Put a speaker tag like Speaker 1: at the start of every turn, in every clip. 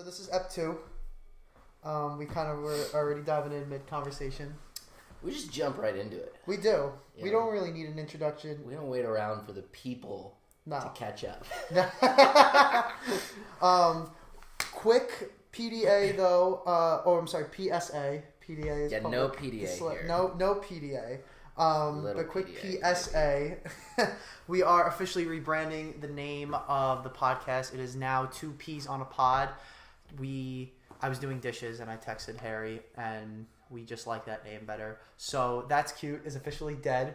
Speaker 1: this is ep2. We kind of were already diving in mid-conversation.
Speaker 2: We just jump right into it.
Speaker 1: We do. Yeah. We don't really need an introduction.
Speaker 2: We don't wait around for the people to catch up.
Speaker 1: Quick PDA though. PSA. PDA is
Speaker 2: no PDA here.
Speaker 1: No PDA. The quick PSA. We are officially rebranding the name of the podcast. It is now 2 Peas on a Pod. I was doing dishes and I texted Harry and we just like that name better. So That's Cute is officially dead.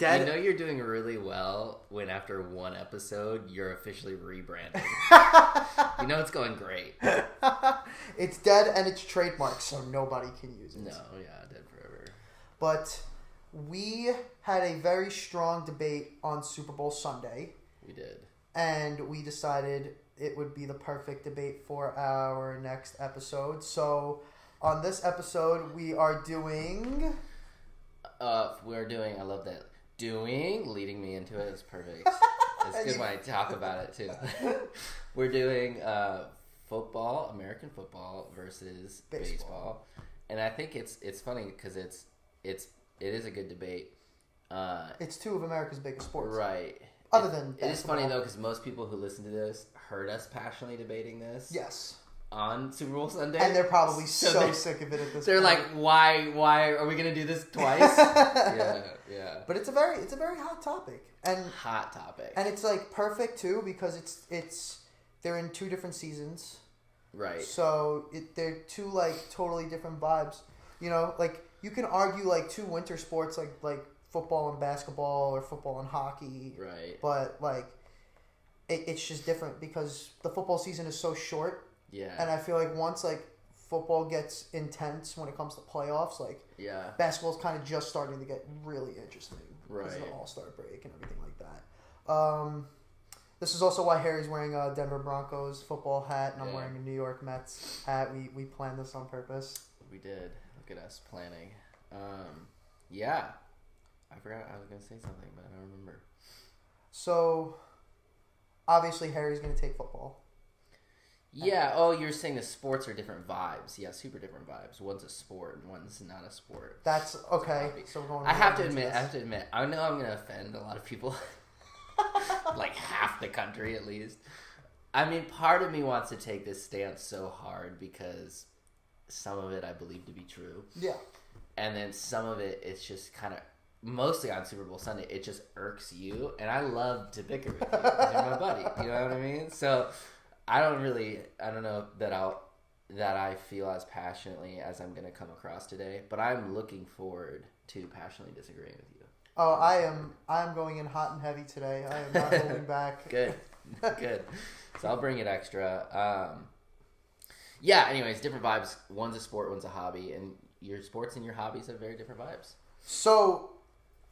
Speaker 2: You know you're doing really well when after one episode you're officially rebranding. You know it's going great.
Speaker 1: It's dead and it's trademarked, so nobody can use it.
Speaker 2: No, yeah, dead forever.
Speaker 1: But we had a very strong debate on Super Bowl Sunday.
Speaker 2: We did.
Speaker 1: And we decided it would be the perfect debate for our next episode. So on this episode, we are doing...
Speaker 2: I love that. Leading me into it is perfect. It's good when I talk about it too. We're doing football, American football versus baseball. And I think it's funny because it is a good debate.
Speaker 1: It's two of America's biggest sports.
Speaker 2: Right.
Speaker 1: Other than basketball.
Speaker 2: It is funny though because most people who listen to this heard us passionately debating this.
Speaker 1: Yes.
Speaker 2: On Super Bowl Sunday.
Speaker 1: And they're probably so sick of it at this
Speaker 2: they're
Speaker 1: point.
Speaker 2: They're like, why are we going to do this twice? Yeah.
Speaker 1: But it's a very hot topic. And it's like perfect too because they're in 2 different seasons.
Speaker 2: Right.
Speaker 1: So they're 2 like totally different vibes. You know, like you can argue like 2 winter sports like football and basketball or football and hockey.
Speaker 2: Right.
Speaker 1: But like it's just different because the football season is so short.
Speaker 2: Yeah.
Speaker 1: And I feel like once like football gets intense when it comes to playoffs, like basketball's kind of just starting to get really interesting.
Speaker 2: Right.
Speaker 1: Because of the All-Star break and everything like that. This is also why Harry's wearing a Denver Broncos football hat and I'm wearing a New York Mets hat. We planned this on purpose.
Speaker 2: We did. Look at us planning. Yeah. I forgot I was going to say something, but I don't remember.
Speaker 1: So, obviously Harry's going to take football.
Speaker 2: Yeah. Oh, you're saying the sports are different vibes. Yeah, super different vibes. One's a sport and one's not a sport.
Speaker 1: That's okay. So we're going.
Speaker 2: I have to admit. I know I'm going to offend a lot of people, like half the country at least. I mean, part of me wants to take this stance so hard because some of it I believe to be true.
Speaker 1: Yeah. And
Speaker 2: then some of it it's just kind of mostly on Super Bowl Sunday. It just irks you, and I love to bicker with you because you're my buddy. You know what I mean? So. I don't know that I feel as passionately as I'm going to come across today, but I'm looking forward to passionately disagreeing with you.
Speaker 1: Oh, I am going in hot and heavy today. I am not holding back.
Speaker 2: Good. So I'll bring it extra. Yeah, anyways, different vibes. One's a sport, one's a hobby, and your sports and your hobbies have very different vibes.
Speaker 1: So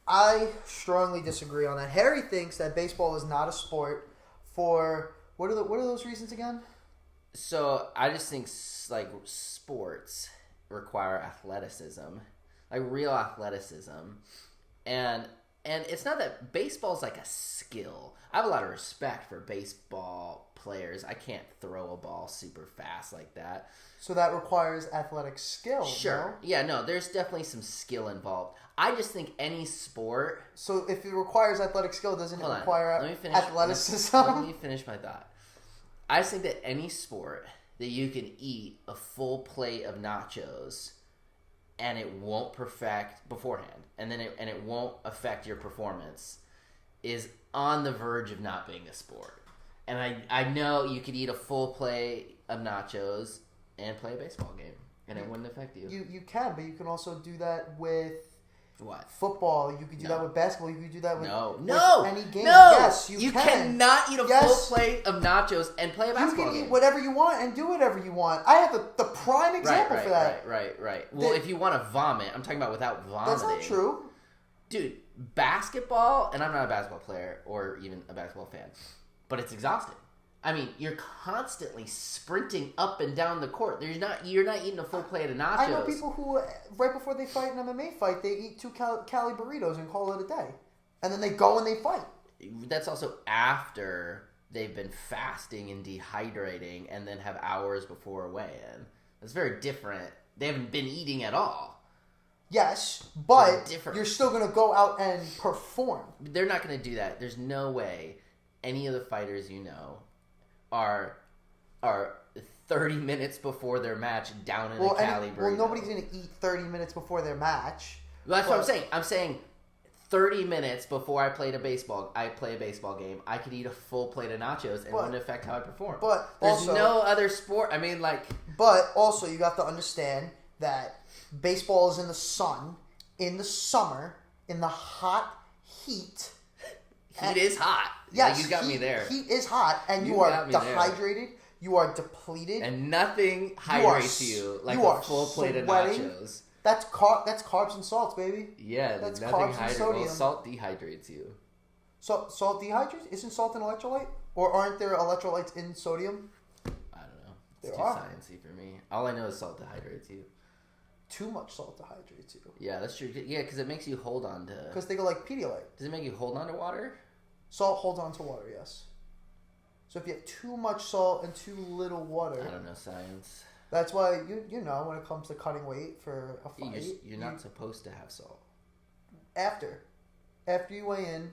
Speaker 1: I strongly disagree on that. Harry thinks that baseball is not a sport for... What are those reasons again?
Speaker 2: So I just think like sports require athleticism, like real athleticism, and it's not that baseball's like a skill. I have a lot of respect for baseball players. I can't throw a ball super fast like that.
Speaker 1: So that requires athletic skill.
Speaker 2: Sure.
Speaker 1: No?
Speaker 2: Yeah. No. There's definitely some skill involved. I just think any sport...
Speaker 1: So if it requires athletic skill, doesn't it require athleticism?
Speaker 2: Let me finish my thought. I just think that any sport that you can eat a full plate of nachos and it won't perfect beforehand, and then it won't affect your performance, is on the verge of not being a sport. And I know you could eat a full plate of nachos and play a baseball game, and it wouldn't affect you.
Speaker 1: You can, but you can also do that with
Speaker 2: what?
Speaker 1: Football. You could do that with basketball. You could do that with any game.
Speaker 2: No,
Speaker 1: yes, you can.
Speaker 2: Cannot eat a full plate of nachos and play a basketball game.
Speaker 1: You can eat whatever you want and do whatever you want. I have the prime example for that.
Speaker 2: Right. Well, if you want to vomit, I'm talking about without vomiting.
Speaker 1: That's not true.
Speaker 2: Dude, basketball, and I'm not a basketball player or even a basketball fan, but it's exhausting. I mean, you're constantly sprinting up and down the court. You're not eating a full plate of nachos.
Speaker 1: I know people who, right before they fight an MMA fight, they eat 2 Cali burritos and call it a day. And then they go and they fight.
Speaker 2: That's also after they've been fasting and dehydrating and then have hours before a weigh-in. That's very different. They haven't been eating at all.
Speaker 1: Yes, but you're still going to go out and perform.
Speaker 2: They're not going to do that. There's no way any of the fighters are 30 minutes before their match down in a Cali burrito.
Speaker 1: Well, nobody's going to eat 30 minutes before their match.
Speaker 2: Well, that's what I'm saying. I'm saying 30 minutes before I play a baseball game, I could eat a full plate of nachos and it wouldn't affect how I perform.
Speaker 1: But
Speaker 2: there's no other sport. I mean, like...
Speaker 1: But also, you got to understand that baseball is in the sun, in the summer, in the hot heat.
Speaker 2: Heat is hot.
Speaker 1: Yes.
Speaker 2: You got me there.
Speaker 1: Heat is hot, and you are dehydrated. You are depleted.
Speaker 2: And nothing hydrates you like a full plate of nachos.
Speaker 1: That's carbs and salts, baby.
Speaker 2: Yeah,
Speaker 1: that's
Speaker 2: nothing
Speaker 1: carbs and sodium.
Speaker 2: Well, salt dehydrates you.
Speaker 1: So salt dehydrates? Isn't salt an electrolyte? Or aren't there electrolytes in sodium?
Speaker 2: I don't know. It's too sciencey for me. All I know is salt dehydrates you.
Speaker 1: Too much salt dehydrates you.
Speaker 2: Yeah, that's true. Yeah, because it makes you hold on to...
Speaker 1: Because they go like Pedialyte.
Speaker 2: Does it make you hold on to water?
Speaker 1: Salt holds on to water, yes. So if you have too much salt and too little water...
Speaker 2: I don't know science.
Speaker 1: That's why, you know, when it comes to cutting weight for a fight...
Speaker 2: You're not supposed to have salt.
Speaker 1: After you weigh in,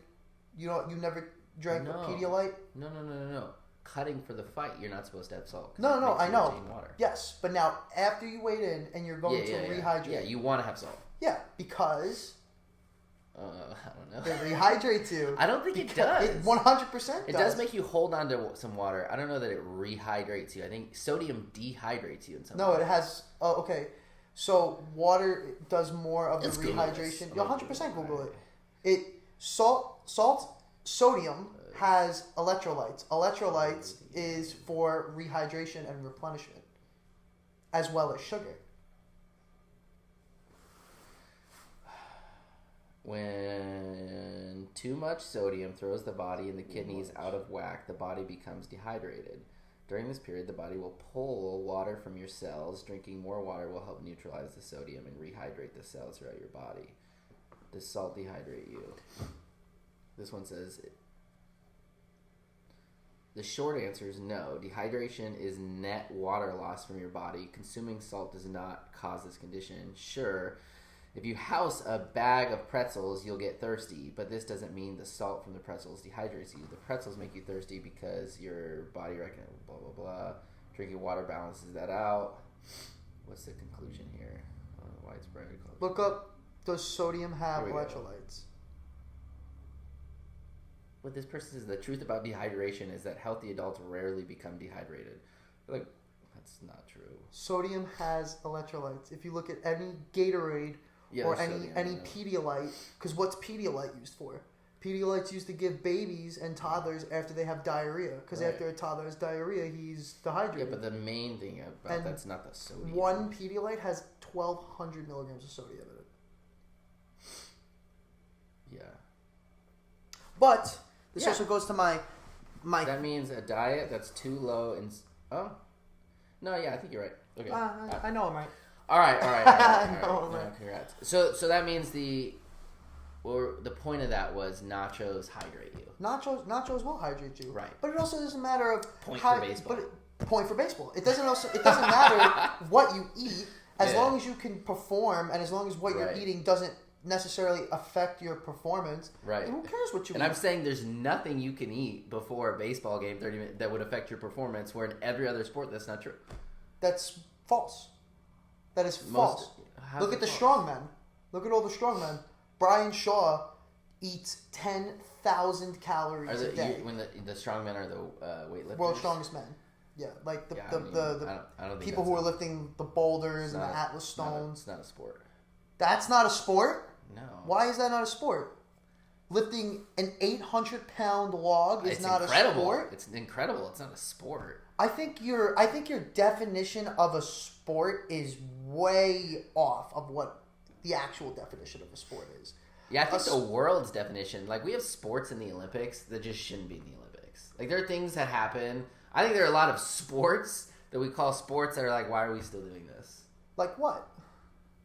Speaker 1: you never drank a Pedialyte?
Speaker 2: No. Cutting for the fight, you're not supposed to have salt.
Speaker 1: No, I know. Yes, but now, after you weighed in and you're going to rehydrate...
Speaker 2: Yeah, you want to have salt.
Speaker 1: Yeah, because...
Speaker 2: I don't know.
Speaker 1: It rehydrates you.
Speaker 2: I don't think it does.
Speaker 1: It 100% does.
Speaker 2: It does make you hold on to some water. I don't know that it rehydrates you. I think sodium dehydrates you in some way.
Speaker 1: No, it has... Oh, okay. So, water does more of the rehydration. You'll 100% Google it. Sodium has electrolytes. Electrolytes is for rehydration and replenishment, as well as sugar.
Speaker 2: When too much sodium throws the body and the kidneys out of whack, the body becomes dehydrated. During this period, the body will pull water from your cells. Drinking more water will help neutralize the sodium and rehydrate the cells throughout your body. Does salt dehydrate you? This one says... The short answer is no. Dehydration is net water loss from your body. Consuming salt does not cause this condition. Sure, if you house a bag of pretzels, you'll get thirsty, but this doesn't mean the salt from the pretzels dehydrates you. The pretzels make you thirsty because your body reckons blah, blah, blah. Drinking water balances that out. What's the conclusion here? Widespread.
Speaker 1: Look up, does sodium have electrolytes?
Speaker 2: What this person says, the truth about dehydration is that healthy adults rarely become dehydrated. Like, that's not true.
Speaker 1: Sodium has electrolytes. If you look at any Gatorade or any Pedialyte, because what's Pedialyte used for? Pedialyte's used to give babies and toddlers after they have diarrhea. Because after a toddler has diarrhea, he's dehydrated.
Speaker 2: Yeah, but the main thing about that's not the sodium.
Speaker 1: One Pedialyte has 1,200 milligrams of sodium in it.
Speaker 2: Yeah.
Speaker 1: But... This also goes to my...
Speaker 2: That means a diet that's too low in... Oh? No, yeah, I think you're right. Okay.
Speaker 1: I know I'm right.
Speaker 2: All right. Congrats. So that means the point of that was nachos hydrate you.
Speaker 1: Nachos will hydrate you.
Speaker 2: Right.
Speaker 1: But it also doesn't matter of...
Speaker 2: Point for baseball.
Speaker 1: It doesn't matter what you eat as long as you can perform and as long as what you're eating doesn't necessarily affect your performance.
Speaker 2: Right.
Speaker 1: Who cares what you eat?
Speaker 2: And I'm saying there's nothing you can eat before a baseball game 30 minutes that would affect your performance, where in every other sport that's not true.
Speaker 1: That's false. That is false. Look at the strongmen. Look at all the strongmen. Brian Shaw eats 10,000 calories a day.
Speaker 2: When the strongmen are the weightlifters?
Speaker 1: World's strongest men. Yeah, like the people who are lifting the boulders and the Atlas stones.
Speaker 2: It's not a sport.
Speaker 1: That's not a sport?
Speaker 2: No.
Speaker 1: Why is that not a sport? Lifting an 800-pound log is not a sport?
Speaker 2: It's incredible. It's not a sport.
Speaker 1: I think your definition of a sport is way off of what the actual definition of a sport is.
Speaker 2: Yeah, I think the world's definition, like we have sports in the Olympics that just shouldn't be in the Olympics. Like there are things that happen. I think there are a lot of sports that we call sports that are like, why are we still doing this?
Speaker 1: Like what?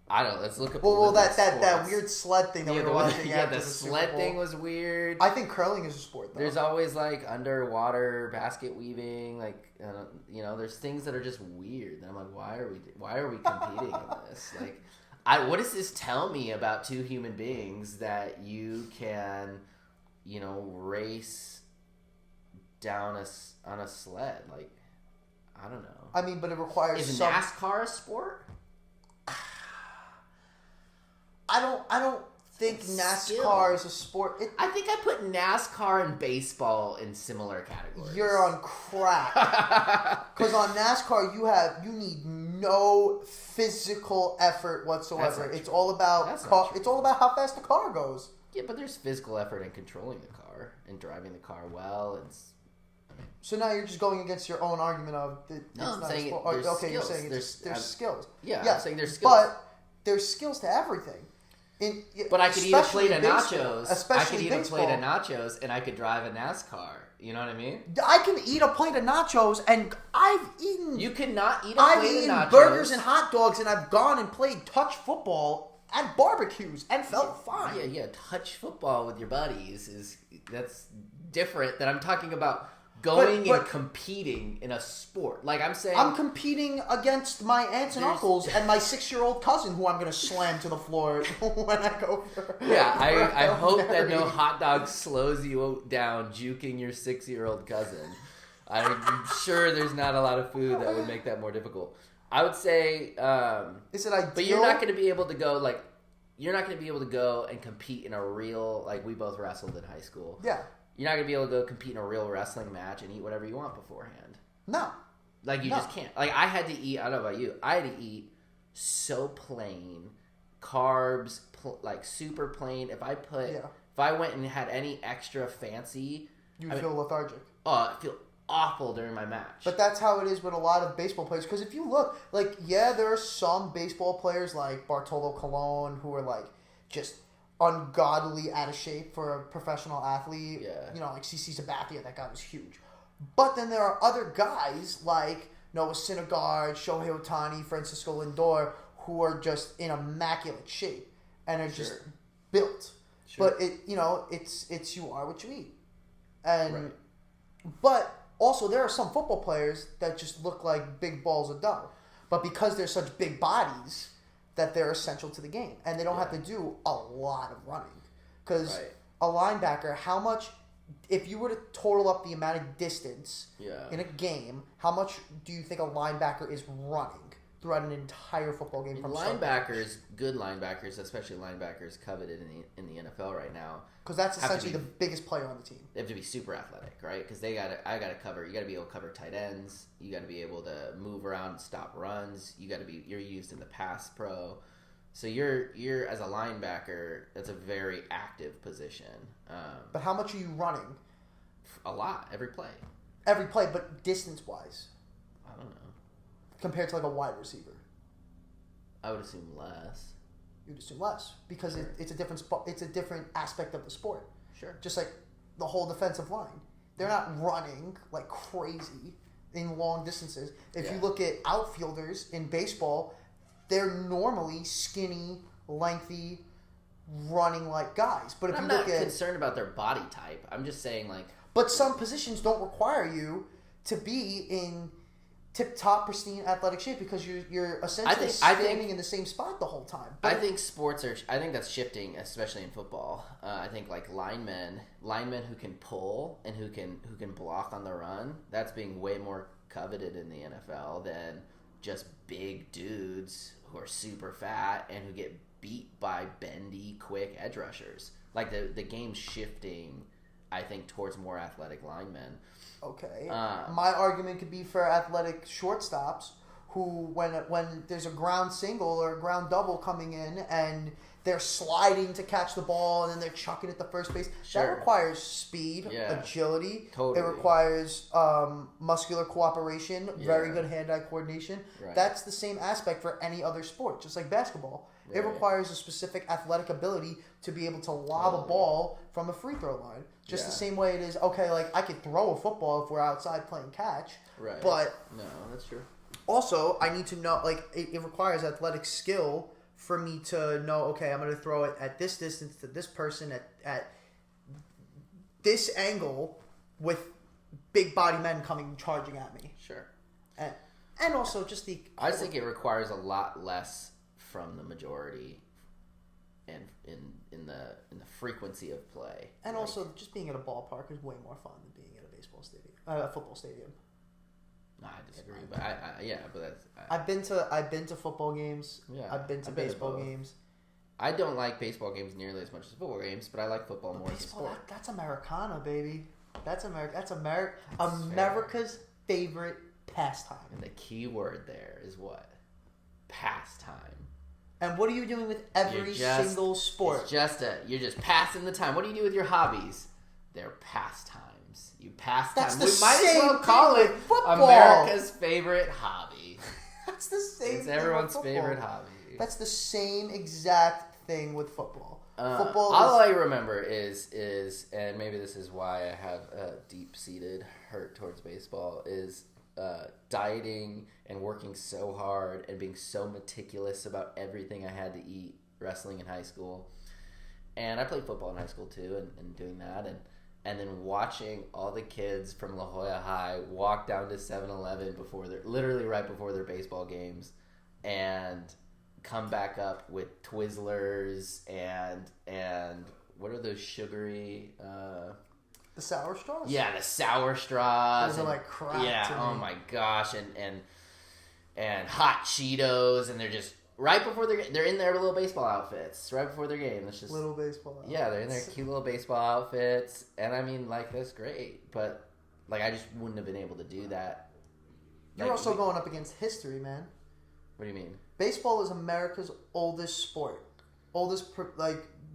Speaker 2: I don't know. Let's look up.
Speaker 1: Well, that weird sled thing that we were watching.
Speaker 2: Yeah, the sled thing was weird.
Speaker 1: I think curling is a sport, though.
Speaker 2: There's always like underwater basket weaving, like there's things that are just weird. And I'm like, why are we competing in this? Like, what does this tell me about two human beings that you can, race down on a sled? Like, I don't know.
Speaker 1: I mean, but it requires.
Speaker 2: Is NASCAR a sport?
Speaker 1: I don't think NASCAR is a sport.
Speaker 2: I think I put NASCAR and baseball in similar categories.
Speaker 1: You're on crack. Because on NASCAR, you need no physical effort whatsoever. It's all about it's all about how fast the car goes.
Speaker 2: Yeah, but there's physical effort in controlling the car and driving the car well.
Speaker 1: So now you're just going against your own argument of
Speaker 2: I'm saying there's skills.
Speaker 1: You're saying there's skills.
Speaker 2: Yeah, I'm saying there's skills.
Speaker 1: But there's skills to everything.
Speaker 2: But I could eat a plate of nachos.
Speaker 1: Especially
Speaker 2: I could eat a plate of nachos, and I could drive a NASCAR. You know what I mean?
Speaker 1: I can eat a plate of nachos, and I've eaten.
Speaker 2: You cannot eat a plate of nachos. I've eaten
Speaker 1: burgers and hot dogs, and I've gone and played touch football at barbecues and felt fine.
Speaker 2: Yeah. Touch football with your buddies that's different than I'm talking about. Going and competing in a sport. Like I'm saying...
Speaker 1: I'm competing against my aunts and uncles and my 6-year-old cousin who I'm going to slam to the floor when I go for...
Speaker 2: Yeah, I hope that no hot dog slows you down juking your 6-year-old cousin. I'm sure there's not a lot of food that would make that more difficult. I would say...
Speaker 1: Is it ideal?
Speaker 2: But you're not going to be able to go, like... You're not going to be able to go and compete in a real... Like, we both wrestled in high school.
Speaker 1: Yeah.
Speaker 2: You're not going to be able to go compete in a real wrestling match and eat whatever you want beforehand.
Speaker 1: No.
Speaker 2: Like, you just can't. Like, I had to eat, I don't know about you, I had to eat so plain, carbs, like, super plain. If I went and had any extra fancy...
Speaker 1: You would feel lethargic.
Speaker 2: Oh, I feel awful during my match.
Speaker 1: But that's how it is with a lot of baseball players. Because if you look, like, there are some baseball players like Bartolo Colon who are, like, just... ungodly out of shape for a professional athlete.
Speaker 2: Yeah.
Speaker 1: Like CC Sabathia, that guy was huge. But then there are other guys like Noah Syndergaard, Shohei Ohtani, Francisco Lindor, who are just in immaculate shape and are just built. Sure. But it's you are what you eat. And but also there are some football players that just look like big balls of dough. But because they're such big bodies, that they're essential to the game. And they don't have to do a lot of running. Because a linebacker, how much... If you were to total up the amount of distance in a game, how much do you think a linebacker is running throughout an entire football game? From
Speaker 2: linebackers, good linebackers, especially linebackers coveted in the NFL right now.
Speaker 1: Because that's essentially the biggest player on the team.
Speaker 2: They have to be super athletic, right? Because you got to be able to cover tight ends. You got to be able to move around and stop runs. You're used in the pass pro. So you're as a linebacker, that's a very active position.
Speaker 1: But how much are you running?
Speaker 2: A lot, every play.
Speaker 1: Every play, but distance-wise?
Speaker 2: I don't know.
Speaker 1: Compared to like a wide receiver?
Speaker 2: I would assume less.
Speaker 1: You'd assume less because it's a different it's a different aspect of the sport.
Speaker 2: Sure.
Speaker 1: Just like the whole defensive line, they're not running like crazy in long distances. If you look at outfielders in baseball, they're normally skinny, lengthy, running like guys. But if
Speaker 2: I'm not concerned about their body type. I'm just saying like.
Speaker 1: But some positions don't require you to be in tip-top, pristine athletic shape because you're essentially standing in the same spot the whole time.
Speaker 2: But I think I think that's shifting, especially in football. I think like linemen who can pull and who can block on the run, that's being way more coveted in the NFL than just big dudes who are super fat and who get beat by bendy, quick edge rushers. Like the game's shifting, I think, towards more athletic linemen.
Speaker 1: Okay. My argument could be for athletic shortstops who, when there's a ground single or a ground double coming in and they're sliding to catch the ball and then they're chucking it to first base, that requires speed, agility.
Speaker 2: Totally.
Speaker 1: It requires muscular cooperation, very good hand-eye coordination.
Speaker 2: Right.
Speaker 1: That's the same aspect for any other sport, just like basketball. Right. It requires a specific athletic ability to be able to lob a ball from a free throw line. Just the same way it is, okay, like I could throw a football if we're outside playing catch.
Speaker 2: Right.
Speaker 1: But
Speaker 2: no, that's true.
Speaker 1: Also, I need to know, like, it requires athletic skill for me to know, okay, I'm going to throw it at this distance to this person at this angle with big body men coming charging at me.
Speaker 2: Sure.
Speaker 1: And also just the...
Speaker 2: I think it requires a lot less from the majority and in the frequency of play.
Speaker 1: And also just being at a ballpark is way more fun than being at a football stadium.
Speaker 2: No, I disagree, but but that's...
Speaker 1: I've been to football games. Yeah, I've been to baseball games.
Speaker 2: I don't like baseball games nearly as much as football games, but I like football more as a sport.
Speaker 1: That's Americana, baby. That's America's favorite pastime.
Speaker 2: And the key word there is what? Pastime.
Speaker 1: And what are you doing with every single sport?
Speaker 2: You're just passing the time. What do you do with your hobbies? They're pastimes. You pass time. We might as well call it America's favorite hobby.
Speaker 1: That's the same.
Speaker 2: It's everyone's favorite hobby.
Speaker 1: That's the same exact thing with football.
Speaker 2: All I remember is, and maybe this is why I have a deep-seated hurt towards baseball, is dieting and working so hard and being so meticulous about everything I had to eat wrestling in high school. And I played football in high school too, and doing that, and then watching all the kids from La Jolla High walk down to 7-Eleven literally right before their baseball games, and come back up with Twizzlers and what are those sugary...
Speaker 1: the sour straws?
Speaker 2: Yeah, the sour straws.
Speaker 1: Those are like crap.
Speaker 2: Yeah, oh my gosh, and hot Cheetos, and they're just right before they're in their little baseball outfits, right before their game. It's just
Speaker 1: little baseball outfits.
Speaker 2: Yeah, they're in their cute little baseball outfits, and I mean, like, that's great, but like I just wouldn't have been able to do that.
Speaker 1: You're also going up against history, man.
Speaker 2: What do you mean?
Speaker 1: Baseball is America's oldest sport,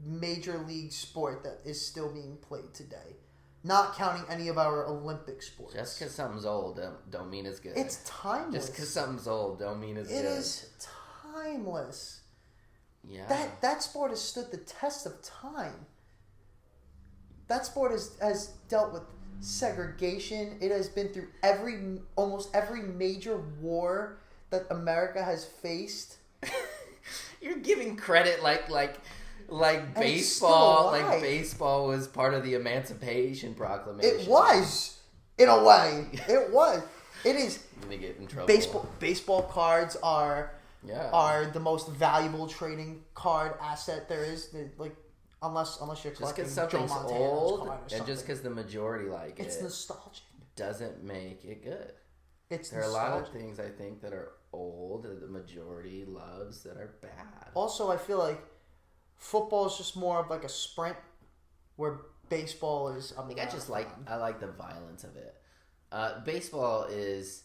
Speaker 1: major league sport that is still being played today. Not counting any of our Olympic sports.
Speaker 2: Just because something's old don't mean it's good.
Speaker 1: It's timeless.
Speaker 2: Just because something's old don't mean it's good.
Speaker 1: It is timeless.
Speaker 2: Yeah.
Speaker 1: That sport has stood the test of time. That sport has dealt with segregation. It has been through almost every major war that America has faced.
Speaker 2: You're giving credit like baseball was part of the Emancipation Proclamation.
Speaker 1: It was, in a way. It was. It is.
Speaker 2: You're gonna get in trouble.
Speaker 1: Baseball cards are the most valuable trading card asset there is. Unless you're collecting
Speaker 2: just because something's
Speaker 1: Joe Montana's
Speaker 2: old
Speaker 1: card or
Speaker 2: and
Speaker 1: something.
Speaker 2: just because the majority like
Speaker 1: it's nostalgic.
Speaker 2: Doesn't make it good.
Speaker 1: There
Speaker 2: are a lot of things I think that are old that the majority loves that are bad.
Speaker 1: Also, I feel like football is just more of like a sprint, where baseball is.
Speaker 2: I like the violence of it. Baseball is,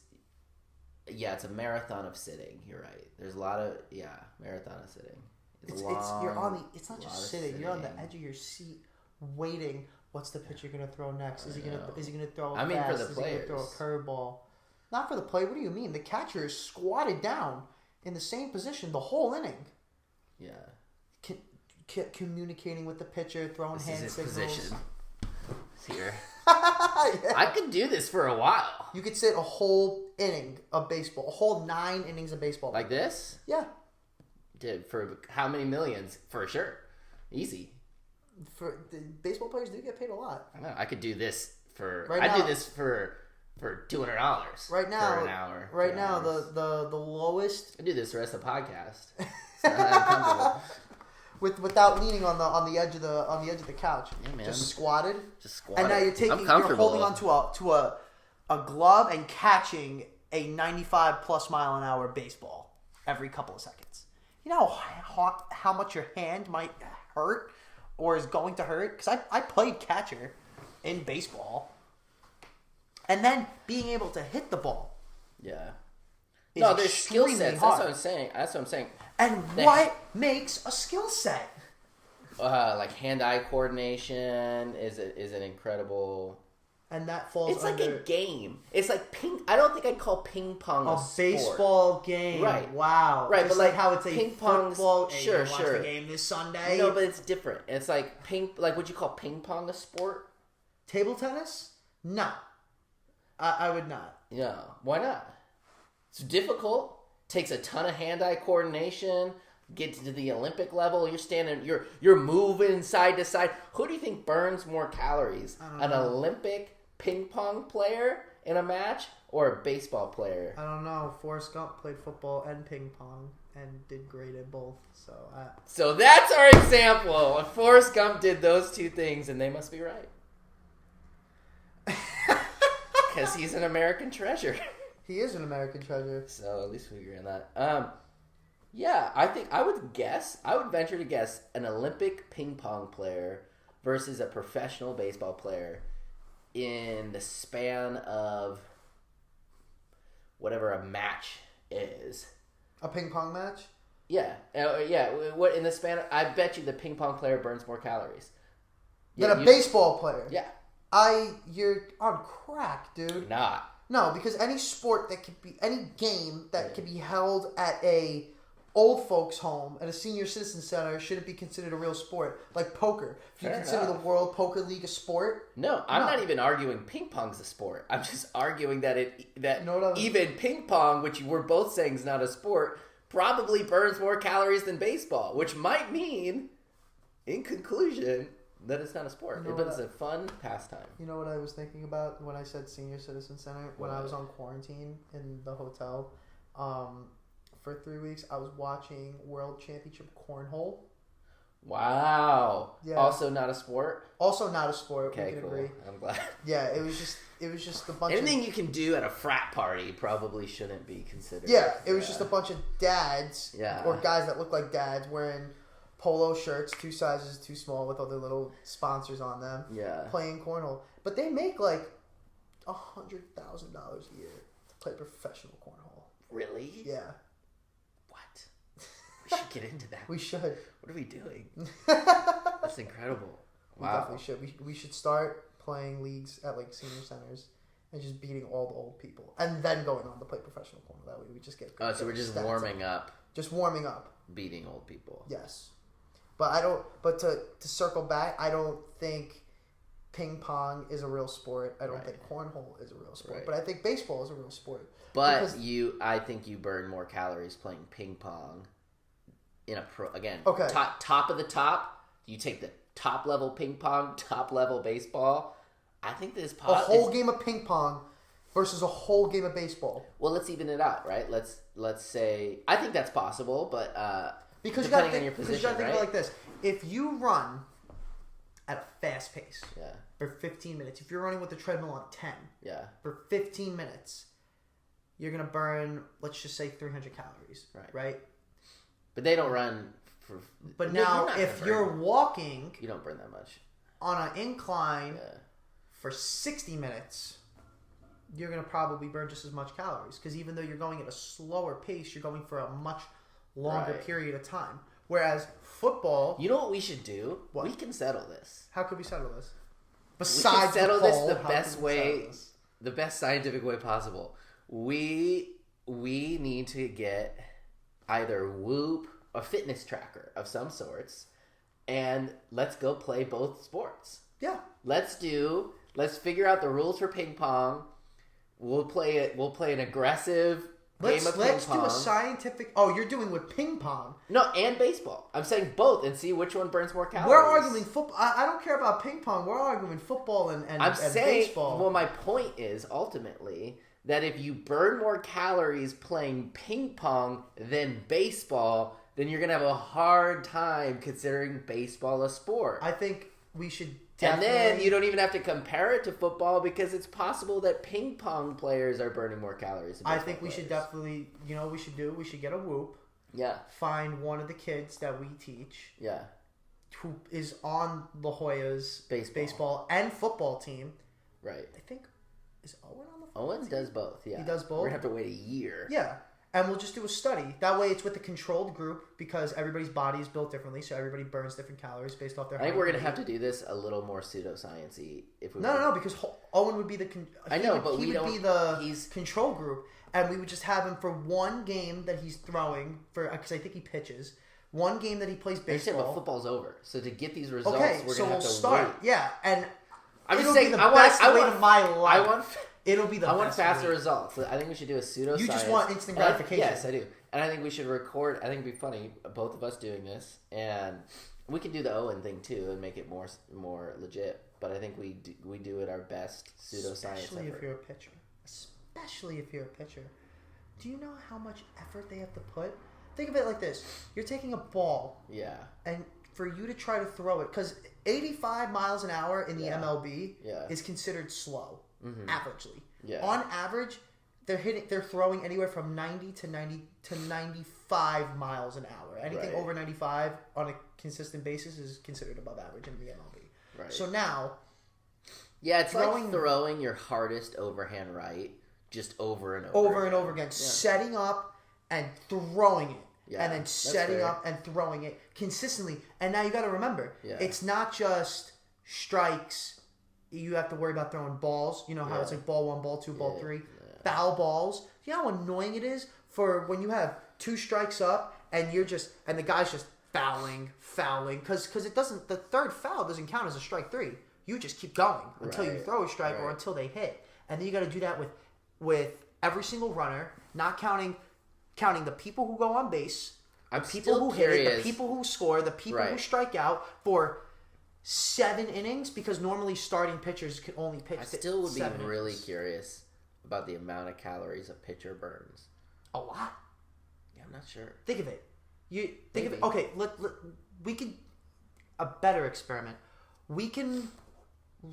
Speaker 2: it's a marathon of sitting. You're right. There's a lot of marathon of sitting. It's not just sitting. You're on the edge of your seat, waiting. What's the pitcher gonna throw next? Is he gonna throw?
Speaker 1: For the players. Is he gonna throw a curveball? Not for the play. What do you mean? The catcher is squatted down in the same position the whole inning.
Speaker 2: Yeah.
Speaker 1: Communicating with the pitcher, throwing hand signals. Position.
Speaker 2: Here. I could do this for a while.
Speaker 1: You could sit a whole inning of baseball, a whole 9 innings of baseball.
Speaker 2: Like this?
Speaker 1: Yeah.
Speaker 2: Dude, for how many millions? For sure. Easy.
Speaker 1: For the baseball players do get paid a lot.
Speaker 2: I know. I could do this for do this for $200
Speaker 1: right now
Speaker 2: for an hour.
Speaker 1: Right now, the lowest.
Speaker 2: I do this the rest of the podcast. It's not that uncomfortable.
Speaker 1: Without leaning on the edge of the couch.
Speaker 2: Yeah, man.
Speaker 1: Just squatted.
Speaker 2: And
Speaker 1: now you're holding onto a glove and catching a 95 plus mile an hour baseball every couple of seconds. You know how much your hand might hurt or is going to hurt? Because I played catcher in baseball. And then being able to hit the ball.
Speaker 2: Yeah. No, there's skill sets. That's what I'm saying.
Speaker 1: And what makes a skill set?
Speaker 2: Like hand-eye coordination is an incredible.
Speaker 1: And that falls.
Speaker 2: It's like a game. It's like ping. I don't think I'd call ping pong a sport.
Speaker 1: Baseball game.
Speaker 2: Right.
Speaker 1: Wow.
Speaker 2: Right,
Speaker 1: just
Speaker 2: but like
Speaker 1: how it's a
Speaker 2: ping pong.
Speaker 1: Football.
Speaker 2: Sure.
Speaker 1: Watch the game this Sunday.
Speaker 2: No, but it's different. It's like would you call ping pong a sport?
Speaker 1: Table tennis? No. I would not.
Speaker 2: Yeah. Why not? It's difficult. Takes a ton of hand-eye coordination. get to the Olympic level. You're standing, you're moving side to side. Who do you think burns more calories? An Olympic ping pong player in a match or a baseball player?
Speaker 1: I don't know. Forrest Gump played football and ping pong and did great at both.
Speaker 2: So that's our example. Forrest Gump did those two things, and they must be right. Because he's an American treasure.
Speaker 1: He is an American treasure.
Speaker 2: So at least we agree on that. Yeah, I think I would venture to guess an Olympic ping pong player versus a professional baseball player in the span of whatever a match is.
Speaker 1: A ping pong match?
Speaker 2: Yeah. What in the span? I bet you the ping pong player burns more calories
Speaker 1: than a baseball player.
Speaker 2: Yeah.
Speaker 1: You're on crack, dude.
Speaker 2: Not.
Speaker 1: No, because any sport that could be, any game that could be held at a old folks' home at a senior citizen center shouldn't be considered a real sport. Like poker. Do you consider the World Poker League a sport?
Speaker 2: No, I'm not even arguing ping pong's a sport. I'm just arguing that even ping pong, which we're both saying is not a sport, probably burns more calories than baseball, which might mean, in conclusion, that it's not a sport, but it's a fun pastime.
Speaker 1: You know what I was thinking about when I said senior citizen center? When I was on quarantine in the hotel, for 3 weeks, I was watching World Championship Cornhole.
Speaker 2: Wow. Yeah. Also not a sport?
Speaker 1: Also not a sport.
Speaker 2: Okay,
Speaker 1: we can
Speaker 2: cool.
Speaker 1: agree.
Speaker 2: I'm glad.
Speaker 1: Yeah, it was just a bunch
Speaker 2: Anything you can do at a frat party probably shouldn't be considered.
Speaker 1: Yeah, it was just a bunch of dads or guys that look like dads wearing polo shirts, 2 sizes too small with all their little sponsors on them. Yeah. Playing cornhole. But they make like $100,000 a year to play professional cornhole.
Speaker 2: Really?
Speaker 1: Yeah.
Speaker 2: What? We should get into that.
Speaker 1: We should.
Speaker 2: What are we doing? That's incredible.
Speaker 1: Wow. We definitely should. We should start playing leagues at like senior centers and just beating all the old people. And then going on to play professional cornhole. That way we just get good.
Speaker 2: Oh, so we're just warming up.
Speaker 1: Just warming up.
Speaker 2: Beating old people.
Speaker 1: Yes. But to circle back, I don't think ping pong is a real sport. I don't think cornhole is a real sport. Right. But I think baseball is a real sport.
Speaker 2: But I think you burn more calories playing ping pong in a top of the top. You take the top level ping pong, top level baseball. I think this
Speaker 1: a whole game of ping pong versus a whole game of baseball.
Speaker 2: Well, let's even it out, right? Let's say I think that's possible, but
Speaker 1: because you got to think about it like this: if you run at a fast pace, for 15 minutes, if you're running with the treadmill on 10, for 15 minutes, you're gonna burn, let's just say, 300 calories, right?
Speaker 2: But they don't run for.
Speaker 1: But now, if you're walking,
Speaker 2: you don't burn that much
Speaker 1: on an incline for 60 minutes. You're gonna probably burn just as much calories because even though you're going at a slower pace, you're going for a much longer period of time. Whereas football...
Speaker 2: You know what we should do? What? We can settle this.
Speaker 1: How could we settle this?
Speaker 2: Besides we can settle this the best way, the best scientific way possible. We need to get either Whoop, a fitness tracker of some sorts, and let's go play both sports.
Speaker 1: Yeah.
Speaker 2: Let's figure out the rules for ping pong. We'll play an aggressive game of ping pong.
Speaker 1: Let's do a scientific... Oh, you're doing with ping pong.
Speaker 2: No, and baseball. I'm saying both and see which one burns more calories.
Speaker 1: We're arguing football. I don't care about ping pong. We're arguing football and baseball.
Speaker 2: Well, my point is ultimately that if you burn more calories playing ping pong than baseball, then you're going to have a hard time considering baseball a sport.
Speaker 1: I think we should...
Speaker 2: And then you don't even have to compare it to football because it's possible that ping pong players are burning more calories.
Speaker 1: I think we should definitely, you know what we should do? We should get a Whoop.
Speaker 2: Yeah.
Speaker 1: Find one of the kids that we teach.
Speaker 2: Yeah.
Speaker 1: Who is on La Jolla's baseball and football team.
Speaker 2: Right.
Speaker 1: I think, is Owen on the football
Speaker 2: Owen does both, yeah.
Speaker 1: He does both?
Speaker 2: We're going to have to wait a year.
Speaker 1: Yeah. And we'll just do a study. That way it's with a controlled group because everybody's body is built differently, so everybody burns different calories based off their height.
Speaker 2: I think we're going to have to do this a little more pseudoscience-y.
Speaker 1: No, because Owen would be the...
Speaker 2: he would be
Speaker 1: the control group, and we would just have him for one game that he's throwing, because I think he pitches, one game that he plays baseball.
Speaker 2: But football's over. So to get these results, we're going to have to
Speaker 1: start.
Speaker 2: Wait.
Speaker 1: Yeah, and
Speaker 2: I'm just saying, I want
Speaker 1: It'll be the best.
Speaker 2: I want faster results. I think we should do a pseudoscience.
Speaker 1: You just want instant gratification.
Speaker 2: Yes, I do. And I think we should record. I think it'd be funny, both of us doing this, and we could do the Owen thing too and make it more legit. But I think we do it our best pseudoscience.
Speaker 1: Especially if you're a pitcher. Especially if you're a pitcher. Do you know how much effort they have to put? Think of it like this: you're taking a ball, and for you to try to throw it, because 85 miles an hour in the MLB is considered slow, averagely. Yeah. On average, they're throwing anywhere from 90 to 95 miles an hour. Anything over 95 on a consistent basis is considered above average in the MLB. Right. So now,
Speaker 2: it's like throwing your hardest overhand right just over and
Speaker 1: over again, setting up and throwing it. Yeah, and then setting up and throwing it consistently. And now you got to remember, it's not just strikes. You have to worry about throwing balls. You know how it's like ball 1, ball 2, ball 3. Yeah. Foul balls. You know how annoying it is for when you have 2 strikes up and the guy's just fouling. Because it doesn't, the third foul doesn't count as a strike 3. You just keep going until you throw a strike or until they hit. And then you got to do that with every single runner, not counting the people who go on base, the people who hit it, the people who score, the people who strike out for 7 innings, because normally starting pitchers can only pitch 7 innings. I still would be
Speaker 2: really curious about the amount of calories a pitcher burns.
Speaker 1: A lot.
Speaker 2: Yeah, I'm not sure.
Speaker 1: Think of it. Okay, we can a better experiment. We can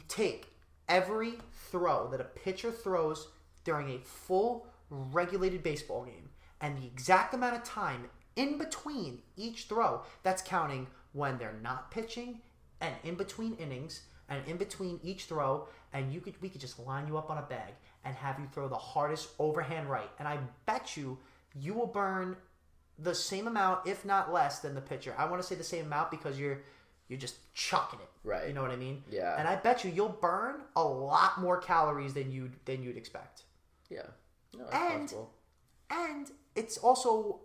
Speaker 1: take every throw that a pitcher throws during a full regulated baseball game, and the exact amount of time in between each throw, that's counting when they're not pitching and in between innings and in between each throw, and we could just line you up on a bag and have you throw the hardest overhand right. And I bet you will burn the same amount, if not less, than the pitcher. I want to say the same amount because you're just chucking it. Right. You know what I mean? Yeah. And I bet you'll burn a lot more calories than you'd expect.
Speaker 2: Yeah. No, that's possible.
Speaker 1: And it's also,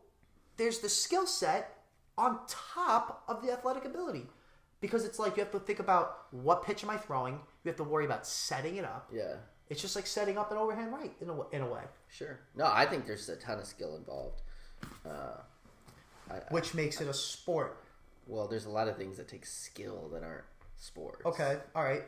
Speaker 1: there's the skill set on top of the athletic ability. Because it's like you have to think about what pitch am I throwing. You have to worry about setting it up. Yeah. It's just like setting up an overhand right in a way.
Speaker 2: Sure. No, I think there's a ton of skill involved.
Speaker 1: Which makes it a sport.
Speaker 2: Well, there's a lot of things that take skill that aren't sports.
Speaker 1: Okay. All right.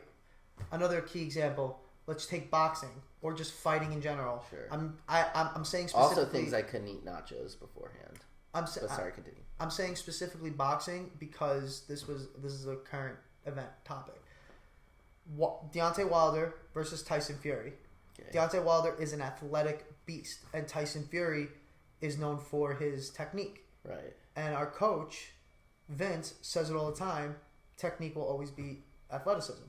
Speaker 1: Another key example. Let's take boxing or just fighting in general. Sure. I'm saying specifically.
Speaker 2: Also, things I couldn't eat nachos beforehand. Sorry, continue.
Speaker 1: I'm saying specifically boxing because this is a current event topic. Deontay Wilder versus Tyson Fury. Okay. Deontay Wilder is an athletic beast, and Tyson Fury is known for his technique. Right. And our coach, Vince, says it all the time: technique will always beat athleticism.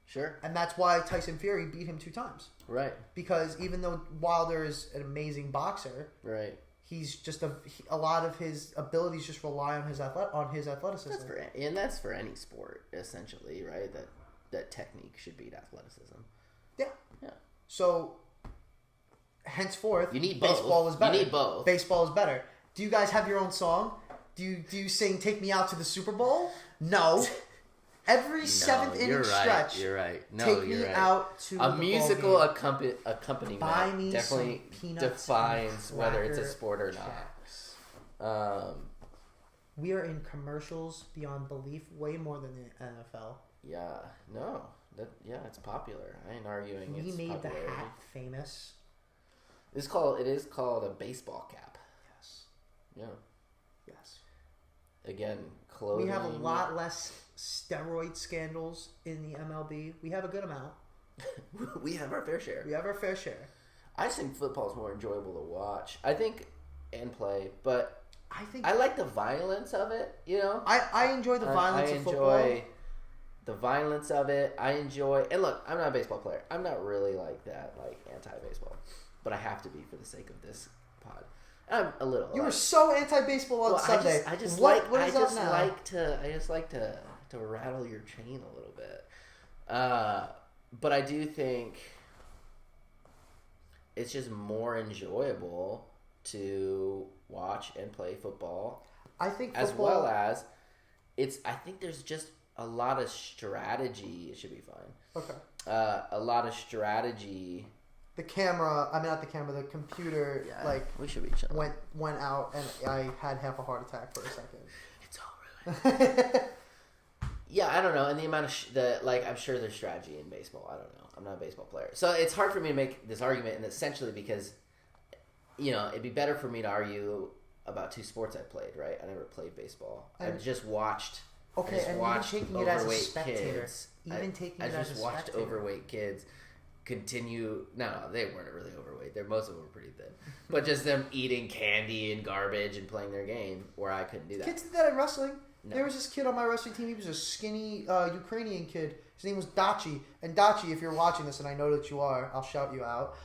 Speaker 1: Sure. And that's why Tyson Fury beat him 2 times. Right. Because even though Wilder is an amazing boxer, right, he's just a lot of his abilities just rely on his athleticism.
Speaker 2: That's for any sport, essentially, right? That technique should beat athleticism.
Speaker 1: Yeah. Yeah. So henceforth,
Speaker 2: you need both.
Speaker 1: Baseball is better.
Speaker 2: You need both.
Speaker 1: Baseball is better. Do you guys have your own song? Do you sing "Take Me Out to the Super Bowl"? No. Every 7th inning stretch.
Speaker 2: You're right. No,
Speaker 1: take
Speaker 2: you're
Speaker 1: me
Speaker 2: right.
Speaker 1: out to
Speaker 2: a
Speaker 1: the
Speaker 2: musical accompaniment
Speaker 1: Buy me
Speaker 2: definitely defines whether it's a sport or not.
Speaker 1: We are in commercials beyond belief, way more than the NFL.
Speaker 2: Yeah, no, it's popular. I ain't arguing.
Speaker 1: We made the hat famous.
Speaker 2: It is called a baseball cap.
Speaker 1: Yes.
Speaker 2: Yeah.
Speaker 1: Yes.
Speaker 2: Again, clothing.
Speaker 1: We have a lot less steroid scandals in the MLB. We have a good amount.
Speaker 2: We have our fair share.
Speaker 1: I
Speaker 2: just think football is more enjoyable to watch. I think and play, but I like the violence of it. You know,
Speaker 1: I enjoy the violence of football. I enjoy
Speaker 2: the violence of it. And look, I'm not a baseball player. I'm not really like that, like anti-baseball, but I have to be for the sake of this pod. I'm a little.
Speaker 1: You were so anti-baseball on Sunday.
Speaker 2: I just like to rattle your chain a little bit. But I do think it's just more enjoyable to watch and play football.
Speaker 1: I think
Speaker 2: as well as I think there's just a lot of strategy. It should be fine.
Speaker 1: Okay.
Speaker 2: A lot of strategy
Speaker 1: the camera. I mean, not the camera. The computer.
Speaker 2: Yeah, we should be chilling.
Speaker 1: Went out, and I had half a heart attack for a second.
Speaker 2: It's all really. Yeah, I don't know. And the amount of I'm sure there's strategy in baseball. I don't know. I'm not a baseball player, so it's hard for me to make this argument, and essentially because, it'd be better for me to argue about two sports I played. Right? I never played baseball. I've just watched.
Speaker 1: Okay, and even taking it as a spectator. I just watched
Speaker 2: overweight kids continue. No, they weren't really overweight. Most of them were pretty thin, but just them eating candy and garbage and playing their game, where I couldn't do that.
Speaker 1: Kids did that in wrestling. No. There was this kid on my wrestling team. He was a skinny Ukrainian kid. His name was Dachi. And Dachi, if you're watching this, and I know that you are, I'll shout you out.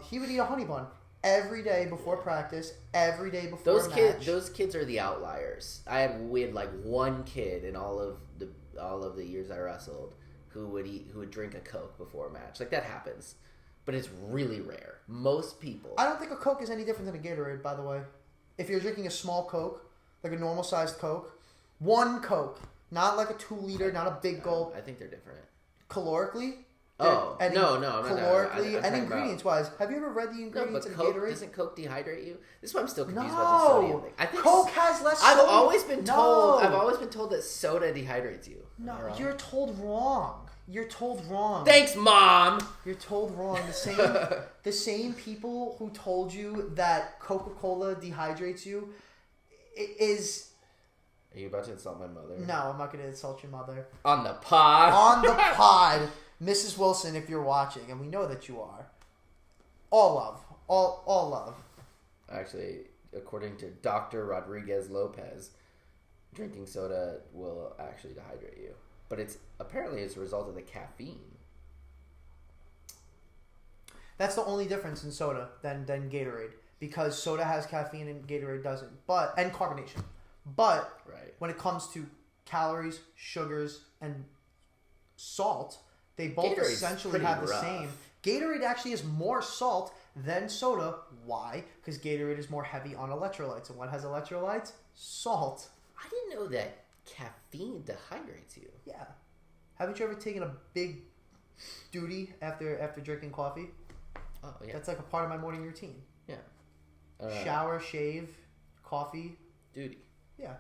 Speaker 1: He would eat a honey bun every day before practice, every day before a match.
Speaker 2: Those kids are the outliers. We had like one kid in all of the years I wrestled who would drink a Coke before a match. Like, that happens, but it's really rare. Most people.
Speaker 1: I don't think a Coke is any different than a Gatorade, by the way. If you're drinking a small Coke, like a normal sized Coke. One Coke, not like a 2-liter, not a big gulp.
Speaker 2: I think they're different.
Speaker 1: Calorically?
Speaker 2: No.
Speaker 1: Calorically and ingredients-wise. Have you ever read the ingredients of Gatorade?
Speaker 2: Doesn't Coke dehydrate you? This is why I'm still confused about the sodium thing. I think
Speaker 1: Coke has less sodium.
Speaker 2: I've always been told that soda dehydrates you.
Speaker 1: No, you're told wrong. You're told wrong.
Speaker 2: Thanks, Mom!
Speaker 1: You're told wrong. The same people who told you that Coca-Cola dehydrates you is...
Speaker 2: Are you about to insult my mother?
Speaker 1: No, I'm not going to insult your mother.
Speaker 2: On the pod?
Speaker 1: On the pod. Mrs. Wilson, if you're watching, and we know that you are. All love. All love.
Speaker 2: Actually, according to Dr. Rodriguez Lopez, drinking soda will actually dehydrate you. But it's apparently as a result of the caffeine.
Speaker 1: That's the only difference in soda than Gatorade. Because soda has caffeine and Gatorade doesn't. And carbonation. But when it comes to calories, sugars, and salt, they both
Speaker 2: Gatorade's
Speaker 1: essentially have the same. Gatorade actually is more salt than soda. Why? Because Gatorade is more heavy on electrolytes. And what has electrolytes? Salt.
Speaker 2: I didn't know that caffeine dehydrates you.
Speaker 1: Yeah. Haven't you ever taken a big duty after drinking coffee?
Speaker 2: Oh, yeah.
Speaker 1: That's like a part of my morning routine.
Speaker 2: Yeah.
Speaker 1: Shower, shave, coffee.
Speaker 2: Duty.
Speaker 1: Yeah,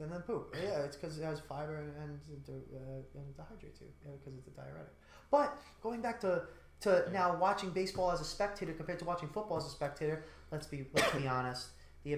Speaker 1: and then poop. Yeah, it's because it has fiber and it dehydrates you. Yeah, because it's a diuretic. But going back to now watching baseball as a spectator compared to watching football as a spectator, let's be honest. The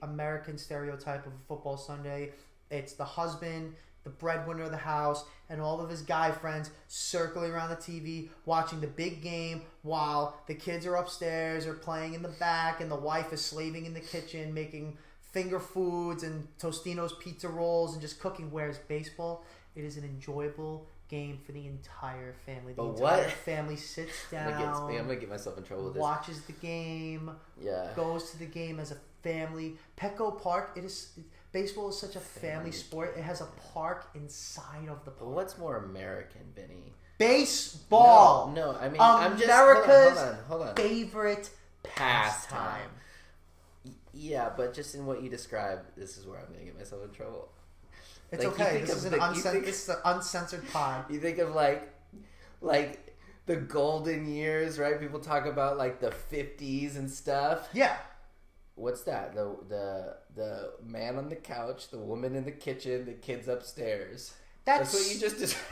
Speaker 1: American stereotype of a football Sunday, it's the husband, the breadwinner of the house, and all of his guy friends circling around the TV watching the big game while the kids are upstairs or playing in the back, and the wife is slaving in the kitchen making finger foods and Tostino's pizza rolls and just cooking. Whereas baseball, it is an enjoyable game for the entire family. The entire family sits down.
Speaker 2: I'm gonna get myself in trouble with this.
Speaker 1: Watches the game.
Speaker 2: Yeah.
Speaker 1: Goes to the game as a family. Petco Park. Baseball is such a family sport. It has a park inside of the park.
Speaker 2: But what's more American, Vinny?
Speaker 1: Baseball.
Speaker 2: No. I mean,
Speaker 1: America's
Speaker 2: hold on.
Speaker 1: favorite pastime.
Speaker 2: Yeah, but just in what you described, this is where I'm going to get myself in trouble.
Speaker 1: It's okay. This is an uncensored pod.
Speaker 2: You think of like the golden years, right? People talk about like the 50s and stuff.
Speaker 1: Yeah.
Speaker 2: What's that? The man on the couch, the woman in the kitchen, the kids upstairs. That's what you just described.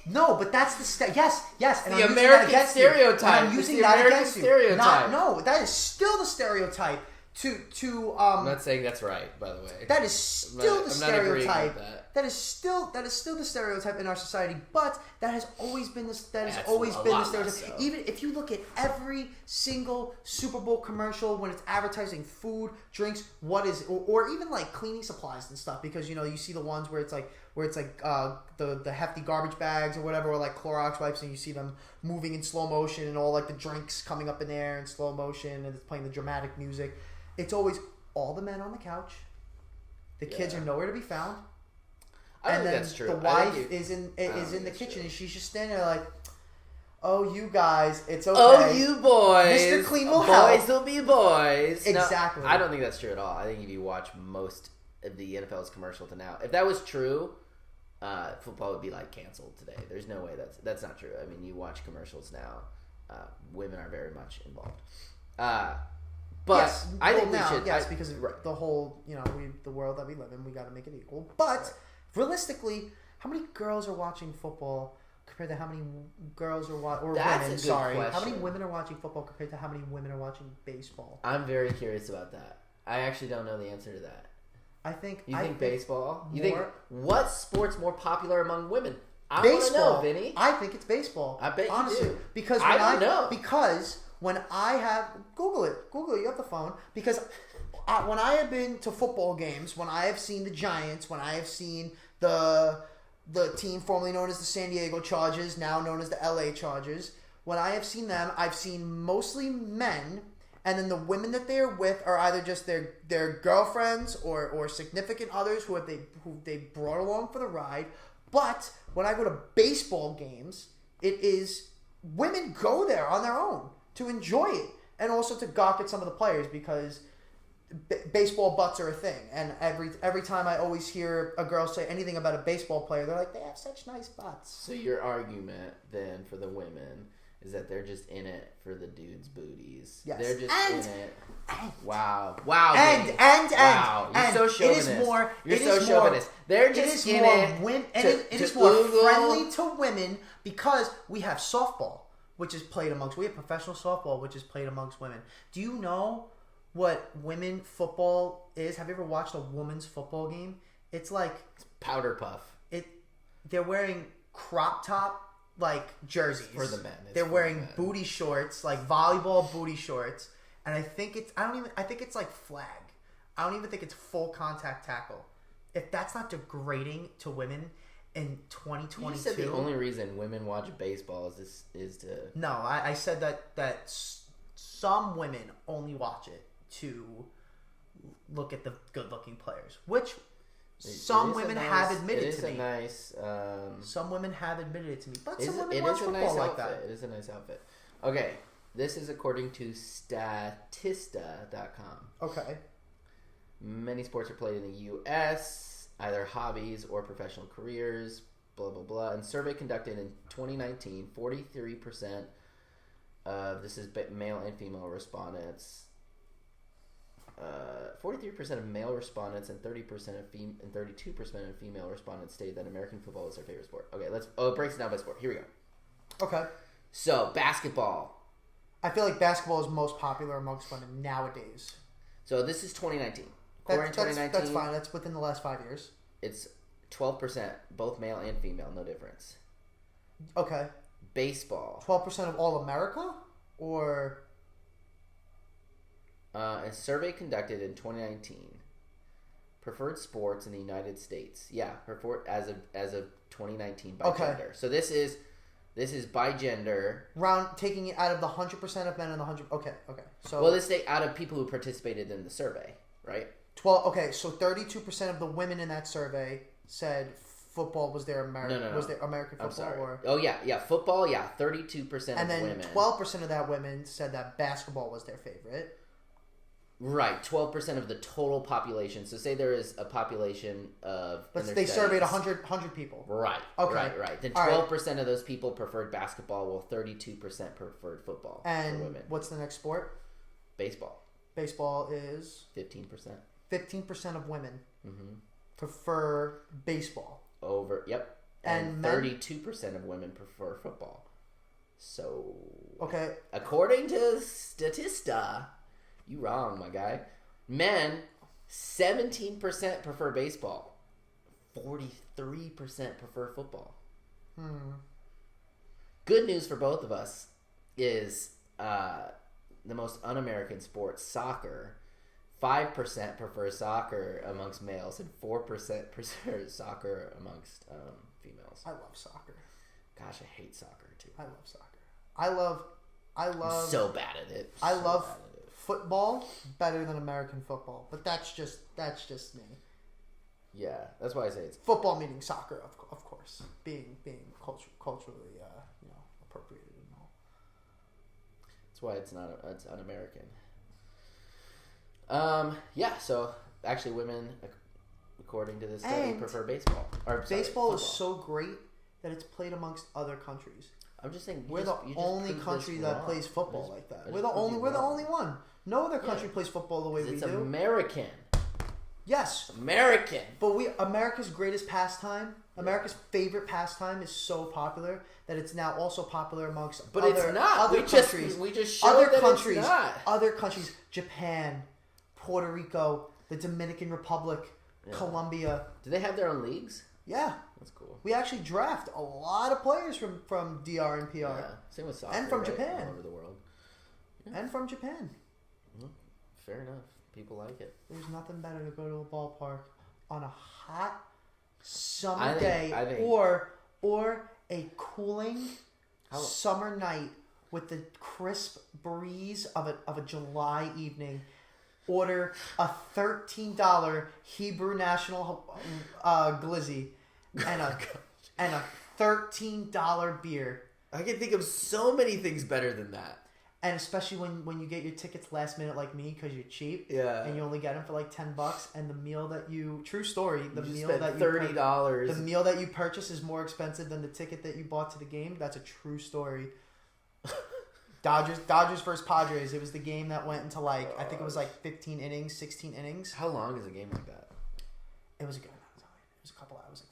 Speaker 1: No, but that's the yes.
Speaker 2: And the American stereotype.
Speaker 1: I'm using that against you. No, that is still the stereotype. I'm
Speaker 2: not saying that's right, by the way.
Speaker 1: That is still the stereotype. That is still the stereotype in our society. But that has always been the stereotype.
Speaker 2: So.
Speaker 1: Even if you look at every single Super Bowl commercial when it's advertising food, drinks, or even like cleaning supplies and stuff, because you see the ones where it's like the hefty garbage bags or whatever, or like Clorox wipes, and you see them moving in slow motion and all like the drinks coming up in air in slow motion, and it's playing the dramatic music. It's always all the men on the couch. The kids are nowhere to be found.
Speaker 2: I think that's true.
Speaker 1: The wife is in the kitchen, and she's just standing there like, "Oh, you guys, it's okay.
Speaker 2: Oh, you boys,
Speaker 1: Mr. Clean will help.
Speaker 2: Boys will be boys."
Speaker 1: Exactly.
Speaker 2: No, I don't think that's true at all. I think if you watch most of the NFL's commercial to now, if that was true, football would be like canceled today. There's no way that's not true. I mean, you watch commercials now, women are very much involved. But
Speaker 1: yes,
Speaker 2: I think
Speaker 1: now,
Speaker 2: we should.
Speaker 1: Yes, because the whole, the world that we live in, we got to make it equal. But realistically, how many girls are watching football compared to how many girls are watching, or
Speaker 2: That's
Speaker 1: women?
Speaker 2: a good
Speaker 1: Sorry,
Speaker 2: question.
Speaker 1: how many women are watching football compared to how many women are watching baseball?
Speaker 2: I'm very curious about that. I actually don't know the answer to that.
Speaker 1: I think.
Speaker 2: You think baseball? You
Speaker 1: more,
Speaker 2: think what sport's more popular among women? I want to know, Vinny.
Speaker 1: I think it's baseball.
Speaker 2: I bet
Speaker 1: honestly,
Speaker 2: you do.
Speaker 1: Because
Speaker 2: I don't know.
Speaker 1: Because when I have Google it, you have the phone. Because when I have been to football games, when I have seen the Giants, when I have seen the team formerly known as the San Diego Chargers, now known as the LA Chargers, when I have seen them, I've seen mostly men. And then the women that they're with are either just their girlfriends or significant others who they brought along for the ride. But when I go to baseball games, it is women go there on their own to enjoy it and also to gawk at some of the players because baseball butts are a thing. And every time I always hear a girl say anything about a baseball player, they're like, they have such nice butts.
Speaker 2: So your argument then for the women is that they're just in it for the dudes' booties.
Speaker 1: Yes.
Speaker 2: They're just in it. Wow.
Speaker 1: And
Speaker 2: You're so chauvinist. You're so chauvinist. They're just in it.
Speaker 1: It is more friendly to women because we have softball, which is played amongst. We have professional softball, which is played amongst women. Do you know what women football is? Have you ever watched a women's football game? It's like
Speaker 2: powder puff.
Speaker 1: They're wearing crop top jerseys
Speaker 2: for the men.
Speaker 1: They're wearing booty shorts, like volleyball booty shorts, and I think it's like flag. I don't even think it's full contact tackle. If that's not degrading to women in 2022,
Speaker 2: you said the only reason women watch baseball is to.
Speaker 1: No, I said that some women only watch it to look at the good-looking players, which. Some women have admitted to me. Some women have admitted it to me, but some women watch football like that.
Speaker 2: It is a nice outfit. Okay, this is according to Statista.com.
Speaker 1: Okay.
Speaker 2: Many sports are played in the U.S., either hobbies or professional careers, blah, blah, blah. And survey conducted in 2019, 43% of, this is male and female respondents, 43% of male respondents and 32% of female respondents stated that American football is their favorite sport. Okay, it breaks it down by sport. Here we go.
Speaker 1: Okay.
Speaker 2: So, basketball.
Speaker 1: I feel like basketball is most popular amongst women nowadays.
Speaker 2: So, this is 2019.
Speaker 1: That's fine. That's within the last 5 years.
Speaker 2: It's 12%, both male and female, no difference.
Speaker 1: Okay.
Speaker 2: Baseball.
Speaker 1: 12% of all America? Or...
Speaker 2: a survey conducted in 2019. Preferred sports in the United States. Yeah, as of 2019 by gender. So this is by gender.
Speaker 1: Taking it out of the 100% of men and the 100. Okay. So
Speaker 2: this take out of people who participated in the survey, right?
Speaker 1: 12. Okay, so 32% of the women in that survey said football was their American.
Speaker 2: No.
Speaker 1: Was their American football?
Speaker 2: I'm sorry.
Speaker 1: Or...
Speaker 2: Oh yeah, football. Yeah, 32% of women.
Speaker 1: And then 12% of that women said that basketball was their favorite.
Speaker 2: Right, 12% of the total population. So say there is a population of...
Speaker 1: They surveyed 100 people.
Speaker 2: Right.
Speaker 1: Okay.
Speaker 2: Right. Then 12% of those people preferred basketball, while 32% preferred football
Speaker 1: and
Speaker 2: for women.
Speaker 1: What's the next sport?
Speaker 2: Baseball.
Speaker 1: Baseball is...
Speaker 2: 15%.
Speaker 1: 15% of women prefer baseball.
Speaker 2: Yep. And 32% of women prefer football. So...
Speaker 1: Okay.
Speaker 2: According to Statista... You wrong, my guy. Men, 17% prefer baseball. 43% prefer football. Good news for both of us is the most un-American sport, soccer. 5% prefer soccer amongst males and 4% prefer soccer amongst females.
Speaker 1: I love soccer.
Speaker 2: Gosh, I hate soccer too.
Speaker 1: I love soccer. I love.
Speaker 2: I'm so bad at it.
Speaker 1: I love football better than American football, but that's just me.
Speaker 2: Yeah, that's why I say it's
Speaker 1: football, meaning soccer, of course, being culturally appropriated and all.
Speaker 2: That's why it's un-American. Yeah. So actually, women, according to this study, prefer baseball.
Speaker 1: Baseball is so great that it's played amongst other countries.
Speaker 2: I'm just saying
Speaker 1: we're the only country that plays football like that. We're the only one. No other country plays football the way we do.
Speaker 2: It's American.
Speaker 1: Yes,
Speaker 2: American.
Speaker 1: But America's greatest pastime, America's favorite pastime, is so popular that it's now also popular amongst
Speaker 2: it's not.
Speaker 1: Other countries.
Speaker 2: We just showed that it's not.
Speaker 1: Other countries, Japan, Puerto Rico, the Dominican Republic, Colombia.
Speaker 2: Do they have their own leagues?
Speaker 1: Yeah.
Speaker 2: That's cool.
Speaker 1: We actually draft a lot of players from DR and PR.
Speaker 2: Yeah. Same with soccer.
Speaker 1: And from Japan.
Speaker 2: All over the world. Yeah.
Speaker 1: And from Japan.
Speaker 2: Fair enough. People like it.
Speaker 1: There's nothing better to go to a ballpark on a hot summer day or a cooling summer night with the crisp breeze of a July evening. Order a $13 Hebrew National Glizzy and a $13 beer.
Speaker 2: I can think of so many things better than that.
Speaker 1: And especially when you get your tickets last minute like me because you're cheap.
Speaker 2: Yeah.
Speaker 1: And you only get them for like $10. And the meal that true story, the meal
Speaker 2: that $30.
Speaker 1: The meal that you purchase is more expensive than the ticket that you bought to the game. That's a true story. Dodgers versus Padres. It was the game that went into I think it was 15 innings, 16 innings.
Speaker 2: How long is a game like that?
Speaker 1: It was a good amount of time. It was a couple hours,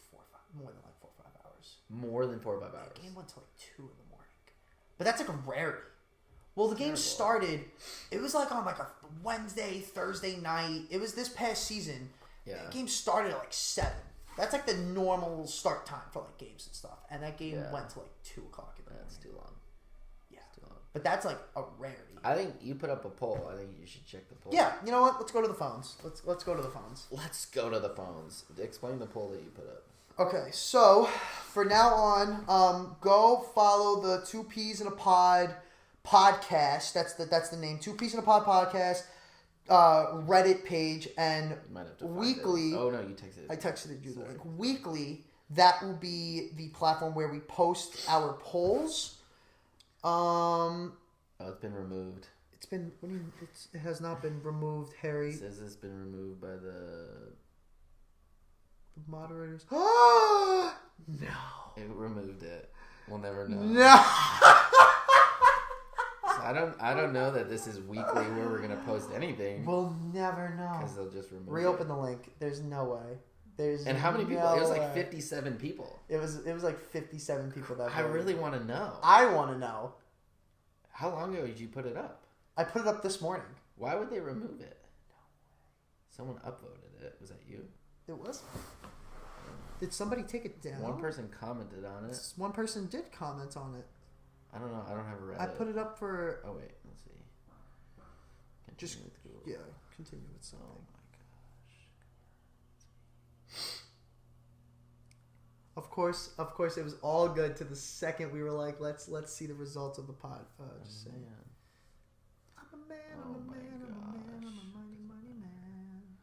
Speaker 1: more than 4 or 5 hours.
Speaker 2: More than 4 or 5 hours.
Speaker 1: The game went to 2 in the morning. But that's a rarity. Well, the game started, it was on a Wednesday, Thursday night. It was this past season. Yeah. The game started at 7. That's the normal start time for games and stuff. And that game went to 2 o'clock in the morning.
Speaker 2: That's too long.
Speaker 1: Yeah. Too long. But that's a rarity.
Speaker 2: I think you put up a poll. I think you should check the poll.
Speaker 1: Yeah. You know what? Let's go to the phones. Let's go to the phones.
Speaker 2: Let's go to the phones. Explain the poll that you put up.
Speaker 1: Okay. So, for now on, go follow the 2 Peas in a Pod podcast. That's the name. 2 Peas in a Pod podcast. Reddit page, and weekly.
Speaker 2: Oh no, you texted it.
Speaker 1: I texted you the link. Weekly, that will be the platform where we post our polls.
Speaker 2: It's been removed.
Speaker 1: It's been. What do you? It has not been removed, Harry.
Speaker 2: It says it's been removed by the
Speaker 1: moderators. No.
Speaker 2: It removed it. We'll never know.
Speaker 1: No.
Speaker 2: I don't know that this is weekly where we're gonna post anything.
Speaker 1: We'll never know
Speaker 2: because they'll just remove.
Speaker 1: Reopen the link. There's no way.
Speaker 2: And how many people? It was 57 people.
Speaker 1: It was 57 people that.
Speaker 2: I really want to know.
Speaker 1: I want to know.
Speaker 2: How long ago did you put it up?
Speaker 1: I put it up this morning.
Speaker 2: Why would they remove it? No way. Someone upvoted it. Was that you?
Speaker 1: It was. Did somebody take it down?
Speaker 2: One person commented on it.
Speaker 1: One person did comment on it.
Speaker 2: I don't know. I don't have a Reddit.
Speaker 1: I put it up for.
Speaker 2: Oh wait, let's see.
Speaker 1: Continue with Google. Yeah, continue with something. Oh my gosh. Of course, it was all good to the second we were like, let's see the results of the pod. Just saying. I'm a man. I'm a man. I'm a man. I'm a money man.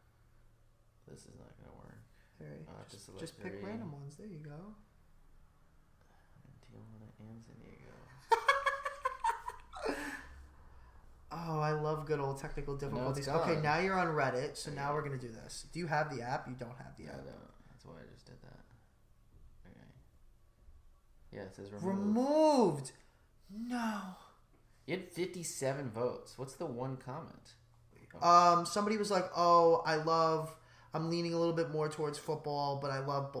Speaker 2: This is not gonna work.
Speaker 1: Harry, just pick random ones. There you go.
Speaker 2: Tijuana and San Diego.
Speaker 1: Oh, I love good old technical difficulties. No, okay, now you're on Reddit, so now we're going to do this. Do you have the app? You don't have the app.
Speaker 2: I don't. That's why I just did that. Okay. Yeah, it says removed.
Speaker 1: Removed! No.
Speaker 2: You had 57 votes. What's the one comment?
Speaker 1: Somebody was like, I'm leaning a little bit more towards football, but I love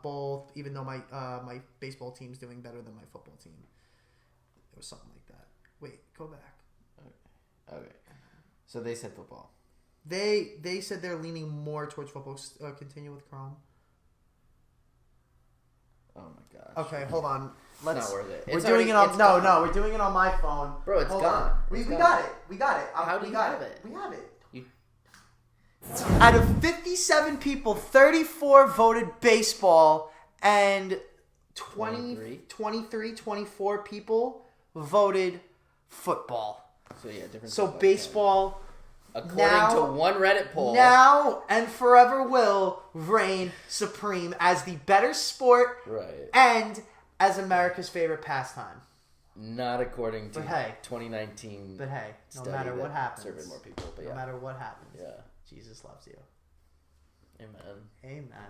Speaker 1: both, even though my baseball team's doing better than my football team. It was something like that. Wait, go back.
Speaker 2: Okay. So they said football.
Speaker 1: They said they're leaning more towards football. Continue with Chrome.
Speaker 2: Oh my gosh.
Speaker 1: Okay, hold on.
Speaker 2: It's not worth it.
Speaker 1: We're doing it on we're doing it on my phone.
Speaker 2: Bro, it's gone.
Speaker 1: We got it. We got it.
Speaker 2: How do you have it?
Speaker 1: We have it. Out of 57 people, 34 voted baseball, and 24 people voted football.
Speaker 2: So yeah, different.
Speaker 1: So baseball,
Speaker 2: according to one Reddit poll,
Speaker 1: now and forever will reign supreme as the better sport,
Speaker 2: right?
Speaker 1: And as America's favorite pastime.
Speaker 2: Not according to 2019.
Speaker 1: But hey, no matter what happens,
Speaker 2: serving more people. But
Speaker 1: no matter what happens,
Speaker 2: yeah,
Speaker 1: Jesus loves you.
Speaker 2: Amen.
Speaker 1: Amen.